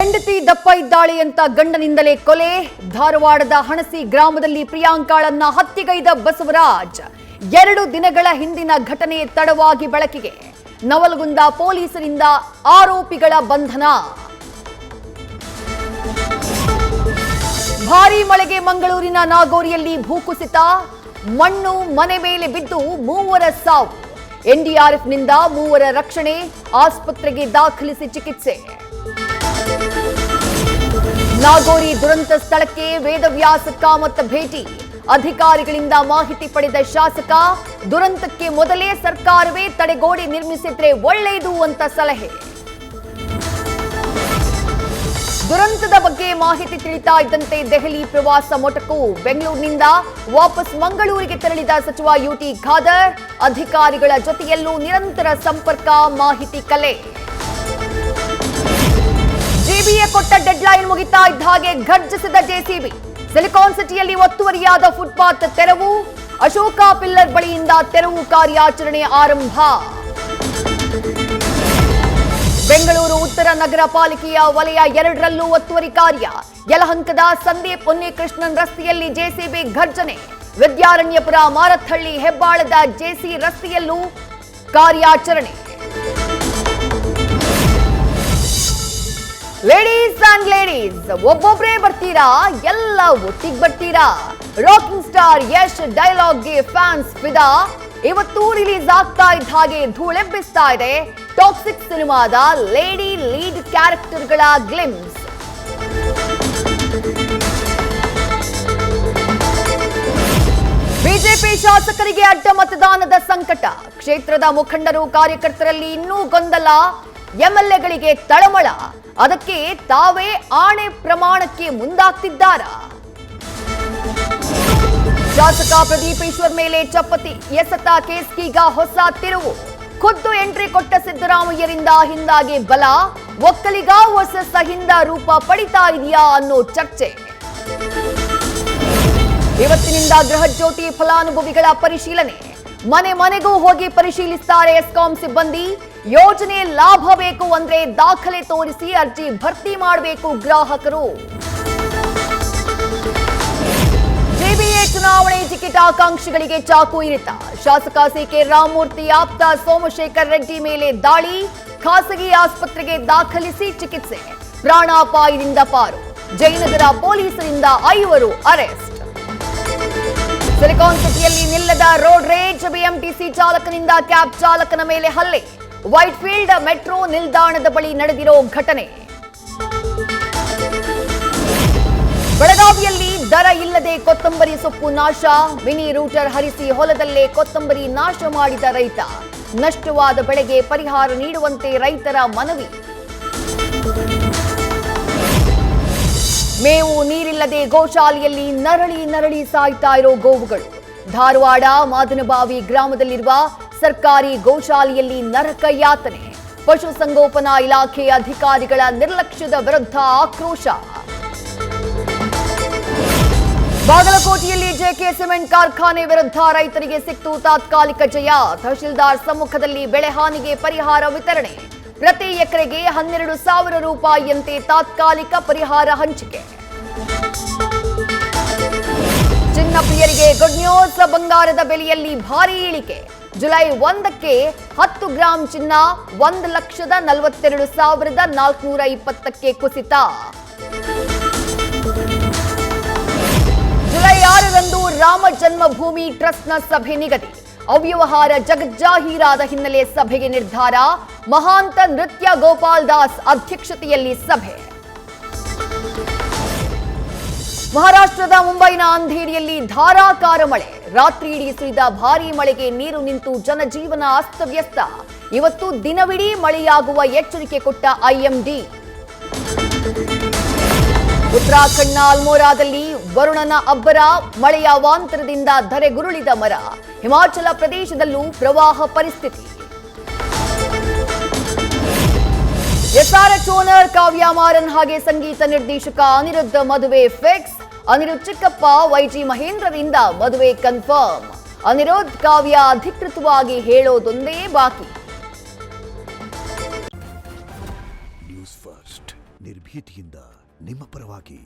ಹೆಂಡತಿ ದಪ್ಪ ಇದ್ದಾಳೆ ಅಂತ ಗಂಡನಿಂದಲೇ ಕೊಲೆ. ಧಾರವಾಡದ ಹಣಸಿ ಗ್ರಾಮದಲ್ಲಿ ಪ್ರಿಯಾಂಕಾಳನ್ನ ಹತ್ಯೆಗೈದ ಬಸವರಾಜ್. 2 ದಿನಗಳ ಹಿಂದಿನ ಘಟನೆ ತಡವಾಗಿ ಬೆಳಕಿಗೆ. ನವಲಗುಂದ ಪೊಲೀಸರಿಂದ ಆರೋಪಿಗಳ ಬಂಧನ. ಭಾರೀ ಮಳೆಗೆ ಮಂಗಳೂರಿನ ನಾಗೋರಿಯಲ್ಲಿ ಭೂಕುಸಿತ. ಮಣ್ಣು ಮನೆ ಮೇಲೆ ಬಿದ್ದು 3 ಸಾವು. ಎನ್ಡಿಆರ್ಎಫ್ನಿಂದ 3 ರಕ್ಷಣೆ. ಆಸ್ಪತ್ರೆಗೆ ದಾಖಲಿಸಿ ಚಿಕಿತ್ಸೆ. ನಾಗೋರಿ ದುರಂತ ಸ್ಥಳಕ್ಕೆ ವೇದವ್ಯಾಸ ಕಾಮತ್ ಭೇಟಿ. ಅಧಿಕಾರಿಗಳಿಂದ ಮಾಹಿತಿ ಪಡೆದ ಶಾಸಕ, ದುರಂತಕ್ಕೆ ಮೊದಲೇ ಸರ್ಕಾರವೇ ತಡೆಗೋಡೆ ನಿರ್ಮಿಸಿದ್ರೆ ಒಳ್ಳೆಯದು ಅಂತ ಸಲಹೆ. ದುರಂತದ ಬಗ್ಗೆ ಮಾಹಿತಿ ತಿಳಿತಾ ಇದ್ದಂತೆ ದೆಹಲಿ ಪ್ರವಾಸ ಮೊಟಕು. ಬೆಂಗಳೂರಿನಿಂದ ವಾಪಸ್ ಮಂಗಳೂರಿಗೆ ತೆರಳಿದ ಸಚಿವ ಯುಟಿ ಖಾದರ್. ಅಧಿಕಾರಿಗಳ ಜೊತೆಯಲ್ಲೂ ನಿರಂತರ ಸಂಪರ್ಕ, ಮಾಹಿತಿ ಕಲೆ. ಜೆಬಿಎ ಕೊಟ್ಟ ಡೆಡ್ಲೈನ್ ಮುಗಿತಾ ಇದ್ದ ಹಾಗೆ ಘರ್ಜಿಸಿದ ಜೆಸಿಬಿ. ಸಿಲಿಕಾನ್ ಸಿಟಿಯಲ್ಲಿ ಒತ್ತುವರಿಯಾದ ಫುಟ್ಪಾತ್ ತೆರವು. ಅಶೋಕ ಪಿಲ್ಲರ್ ಬಳಿಯಿಂದ ತೆರವು ಕಾರ್ಯಾಚರಣೆ ಆರಂಭ. ಬೆಂಗಳೂರು ಉತ್ತರ ನಗರ ಪಾಲಿಕೆಯ ವಲಯ 2ರಲ್ಲೂ ಒತ್ತುವರಿ ಕಾರ್ಯ. ಯಲಹಂಕದ ಸಂದೀಪ್ ಉನ್ನಿಕೃಷ್ಣನ್ ರಸ್ತೆಯಲ್ಲಿ ಜೆಸಿಬಿ ಘರ್ಜನೆ. ವಿದ್ಯಾರಣ್ಯಪುರ, ಮಾರತ್ಹಳ್ಳಿ, ಹೆಬ್ಬಾಳದ ಜೆಸಿ ರಸ್ತೆಯಲ್ಲೂ ಕಾರ್ಯಾಚರಣೆ. ಲೇಡೀಸ್ ಅಂಡ್ ಲೇಡೀಸ್, ಒಬ್ಬೊಬ್ರೇ ಬರ್ತೀರಾ, ಎಲ್ಲ ಒಟ್ಟಿಗೆ ಬರ್ತೀರಾ? ರಾಕಿಂಗ್ ಸ್ಟಾರ್ ಯಶ್ ಡೈಲಾಗ್ಗೆ ಫ್ಯಾನ್ಸ್ ಫಿದಾ. ಇವತ್ತು ರಿಲೀಸ್ ಆಗ್ತಾ ಇದ್ದ ಹಾಗೆ ಧೂಳೆಬ್ಬಿಸ್ತಾ ಇದೆ ಟಾಕ್ಸಿಕ್ ಸಿನಿಮಾದ ಲೇಡಿ ಲೀಡ್ ಕ್ಯಾರೆಕ್ಟರ್ಗಳ ಗ್ಲಿಮ್ಸ್. ಬಿಜೆಪಿ ಶಾಸಕರಿಗೆ ಅಡ್ಡ ಮತದಾನದ ಸಂಕಟ. ಕ್ಷೇತ್ರದ ಮುಖಂಡರು, ಕಾರ್ಯಕರ್ತರಲ್ಲಿ ಇನ್ನೂ ಗೊಂದಲ. ಎಂಎಲ್ಎಗಳಿಗೆ ತಳಮಳ. ಅದಕ್ಕೆ ತಾವೇ ಆಣೆ ಪ್ರಮಾಣಕ್ಕೆ ಮುಂದಾಗ್ತಿದ್ದಾರಾ? ಶಾಸಕ ಪ್ರದೀಪ್ ಈಶ್ವರ್ ಮೇಲೆ ಚಪ್ಪತಿ ಎಸೆತ ಕೇಸ್ಗೀಗ ಹೊಸ ತಿರುವು. ಖುದ್ದು ಎಂಟ್ರಿ ಕೊಟ್ಟ ಸಿದ್ದರಾಮಯ್ಯರಿಂದ ಹಿಂದಾಗಿ ಬಲ. ಒಕ್ಕಲಿಗ ವರ್ಸಸ್ ಅಹಿಂದ ರೂಪ ಪಡಿತಾ ಇದೆಯಾ ಅನ್ನೋ ಚರ್ಚೆ. ಇವತ್ತಿನಿಂದ ಗೃಹ ಜ್ಯೋತಿ ಫಲಾನುಭವಿಗಳ ಪರಿಶೀಲನೆ. ಮನೆ ಮನೆಗೂ ಹೋಗಿ ಪರಿಶೀಲಿಸುತ್ತಾರೆ ಎಸ್ಕಾಂ ಸಿಬ್ಬಂದಿ. ಯೋಜನೆ ಲಾಭ ಬೇಕು ಅಂದ್ರೆ ದಾಖಲೆ ತೋರಿಸಿ ಅರ್ಜಿ ಭರ್ತಿ ಮಾಡಬೇಕು ಗ್ರಾಹಕರು. ಜೆಬಿಎ ಚುನಾವಣೆ ಟಿಕೆಟ್ ಆಕಾಂಕ್ಷಿಗಳಿಗೆ ಚಾಕು ಇರಿತ. ಶಾಸಕ ಸಿಕೆ ರಾಮಮೂರ್ತಿ ಆಪ್ತ ಸೋಮಶೇಖರ್ ರೆಡ್ಡಿ ಮೇಲೆ ದಾಳಿ. ಖಾಸಗಿ ಆಸ್ಪತ್ರೆಗೆ ದಾಖಲಿಸಿ ಚಿಕಿತ್ಸೆ. ಪ್ರಾಣಾಪಾಯದಿಂದ ಪಾರು. ಜಯನಗರ ಪೊಲೀಸರಿಂದ 5 ಅರೆಸ್ಟ್. ಸಿಲಿಕಾನ್ ಸಿಟಿಯಲ್ಲಿ ನಿಲ್ಲದ ರೋಡ್ ರೇಜ್. ಬಿಎಂಟಿಸಿ ಚಾಲಕನಿಂದ ಕ್ಯಾಬ್ ಚಾಲಕನ ಮೇಲೆ ಹಲ್ಲೆ. ವೈಟ್ಫೀಲ್ಡ್ ಮೆಟ್ರೋ ನಿಲ್ದಾಣದ ಬಳಿ ನಡೆದಿರೋ ಘಟನೆ. ಬೆಳಗಾವಿಯಲ್ಲಿ ದರ ಇಲ್ಲದೆ ಕೊತ್ತಂಬರಿ ಸೊಪ್ಪು ನಾಶ. ಮಿನಿ ರೂಟರ್ ಹರಿಸಿ ಹೊಲದಲ್ಲೇ ಕೊತ್ತಂಬರಿ ನಾಶ ಮಾಡಿದ ರೈತ. ನಷ್ಟವಾದ ಬೆಳೆಗೆ ಪರಿಹಾರ ನೀಡುವಂತೆ ರೈತರ ಮನವಿ. ಮೇವು ನೀರಿಲ್ಲದೆ ಗೋಶಾಲೆಯಲ್ಲಿ ನರಳಿ ಸಾಯ್ತಾ ಇರೋ ಗೋವುಗಳು. ಧಾರವಾಡ ಮಾದನಬಾವಿ ಗ್ರಾಮದಲ್ಲಿರುವ ಸರ್ಕಾರಿ ಗೋಶಾಲೆಯಲ್ಲಿ ನರಕ ಯಾತನೆ. ಪಶುಸಂಗೋಪನಾ ಇಲಾಖೆ ಅಧಿಕಾರಿಗಳ ನಿರ್ಲಕ್ಷ್ಯದ ವಿರುದ್ಧ ಆಕ್ರೋಶ. ಬಾಗಲಕೋಟೆಯಲ್ಲಿ ಜೆಕೆ ಸಿಮೆಂಟ್ ಕಾರ್ಖಾನೆ ವಿರುದ್ಧ ರೈತರಿಗೆ ಸಿಕ್ತು ತಾತ್ಕಾಲಿಕ ಜಯ. ತಹಶೀಲ್ದಾರ್ ಸಮ್ಮುಖದಲ್ಲಿ ಬೆಳೆ ಹಾನಿಗೆ ಪರಿಹಾರ ವಿತರಣೆ. ಪ್ರತಿ ಎಕರೆಗೆ 12,000 ರೂಪಾಯಿಯಂತೆ ತಾತ್ಕಾಲಿಕ ಪರಿಹಾರ ಹಂಚಿಕೆ. ಚಿನ್ನ ಪ್ರಿಯರಿಗೆ ಗುಡ್ ನ್ಯೂಸ್. ಬಂಗಾರದ ಬೆಲೆಯಲ್ಲಿ ಭಾರೀ ಇಳಿಕೆ. ಜುಲೈ 1ಕ್ಕೆ 10 ಗ್ರಾಂ ಚಿನ್ನ 1,42,420ಕ್ಕೆ ಕುಸಿತ. ಜುಲೈ 6ರಂದು ರಾಮ ಜನ್ಮಭೂಮಿ ಟ್ರಸ್ಟ್ನ ಸಭೆ ನಿಗದಿ. ಅವ್ಯವಹಾರ ಜಗಜ್ಜಾಹೀರಾದ ಹಿನ್ನೆಲೆ ಸಭೆಗೆ ನಿರ್ಧಾರ. ಮಹಾಂತ ನೃತ್ಯ ಗೋಪಾಲ್ ದಾಸ್ ಅಧ್ಯಕ್ಷತೆಯಲ್ಲಿ ಸಭೆ. ಮಹಾರಾಷ್ಟ್ರದ ಮುಂಬೈನ ಅಂಧೇರಿಯಲ್ಲಿ ಧಾರಾಕಾರ ಮಳೆ. ರಾತ್ರಿ ಇಡೀ ಸುರಿದ ಭಾರೀ ಮಳೆಗೆ ನೀರು ನಿಂತು ಜನಜೀವನ ಅಸ್ತವ್ಯಸ್ತ. ಇವತ್ತು ದಿನವಿಡೀ ಮಳೆಯಾಗುವ ಎಚ್ಚರಿಕೆ ಕೊಟ್ಟ ಐಎಂಡಿ. ಉತ್ತರಾಖಂಡ್ನ ಅಲ್ಮೋರಾದಲ್ಲಿ ವರುಣನ ಅಬ್ಬರ. ಮಳೆಯ ವಾಂತರದಿಂದ ಧರೆಗುರುಳಿದ ಮರ. ಹಿಮಾಚಲ ಪ್ರದೇಶದಲ್ಲೂ ಪ್ರವಾಹ ಪರಿಸ್ಥಿತಿ. ಎಸ್ಆರ್ಎಚ್ ಓನರ್ ಕಾವ್ಯ ಮಾರನ್ ಹಾಗೆ ಸಂಗೀತ ನಿರ್ದೇಶಕ ಅನಿರುದ್ಧ ಮದುವೆ ಫಿಕ್ಸ್. ಅನಿರುದ್ಧ್ ಚಿಕ್ಕಪ್ಪ, ವೈಜಿ ಮಹೇಂದ್ರರಿಂದ ಮದುವೆ ಕನ್ಫರ್ಮ್. ಅನಿರುದ್ಧ್ ಕಾವ್ಯ ಅಧಿಕೃತವಾಗಿ ಹೇಳೋದೊಂದೇ ಬಾಕಿ. ನ್ಯೂಸ್ ಫಸ್ಟ್ ನಿರ್ಭೀ ನಿರ್ಭೀತಿಯಿಂದ ನಿಮ್ಮ ಪರವಾಗಿ.